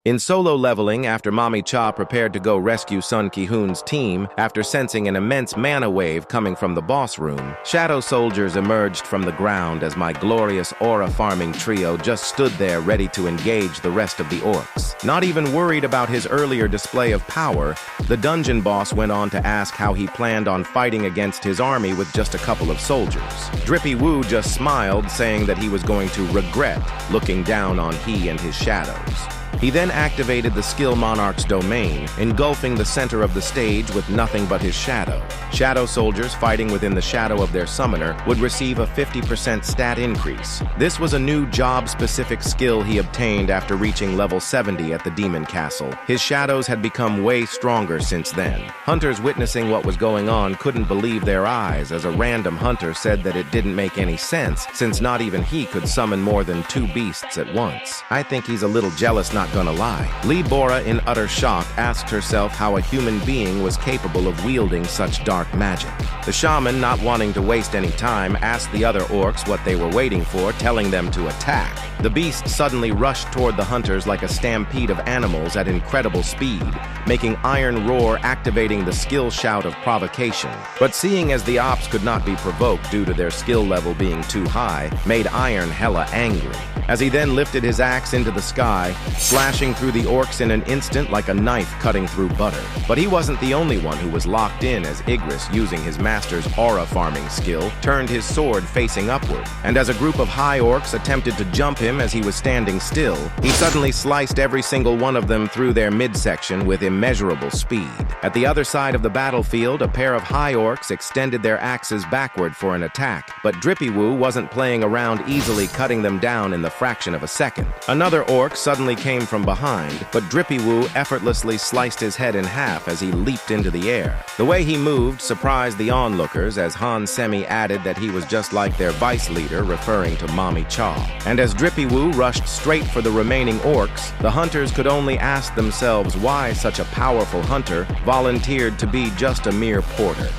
In solo leveling, after Mami Cha prepared to go rescue Sun Ki-hoon's team after sensing an immense mana wave coming from the boss room, shadow soldiers emerged from the ground as my glorious aura farming trio just stood there ready to engage the rest of the orcs. Not even worried about his earlier display of power, the dungeon boss went on to ask how he planned on fighting against his army with just a couple of soldiers. Jinwoo just smiled, saying that he was going to regret looking down on he and his shadows. He then activated the Skill Monarch's domain, engulfing the center of the stage with nothing but his shadow. Shadow soldiers fighting within the shadow of their summoner would receive a 50% stat increase. This was a new job-specific skill he obtained after reaching level 70 at the Demon Castle. His shadows had become way stronger since then. Hunters witnessing what was going on couldn't believe their eyes, as a random hunter said that it didn't make any sense, since not even he could summon more than 2 beasts at once. I think he's a little jealous, not gonna lie. Lee Bora, in utter shock, asked herself how a human being was capable of wielding such dark magic. The shaman, not wanting to waste any time, asked the other orcs what they were waiting for, telling them to attack. The beast suddenly rushed toward the hunters like a stampede of animals at incredible speed, making Iron Roar activating the skill shout of provocation. But seeing as the ops could not be provoked due to their skill level being too high, made Iron hella angry. As he then lifted his axe into the sky, slashing through the orcs in an instant like a knife cutting through butter. But he wasn't the only one who was locked in, as Igris, using his master's aura farming skill, turned his sword facing upward. And as a group of high orcs attempted to jump him as he was standing still, he suddenly sliced every single one of them through their midsection with immeasurable speed. At the other side of the battlefield, a pair of high orcs extended their axes backward for an attack, but Jinwoo wasn't playing around, easily cutting them down in the fraction of a second. Another orc suddenly came from behind, but Jinwoo effortlessly sliced his head in half as he leaped into the air. The way he moved surprised the onlookers, as Han Semi added that he was just like their vice leader, referring to Mami Cha. And as Jinwoo rushed straight for the remaining orcs, the hunters could only ask themselves why such a powerful hunter volunteered to be just a mere porter.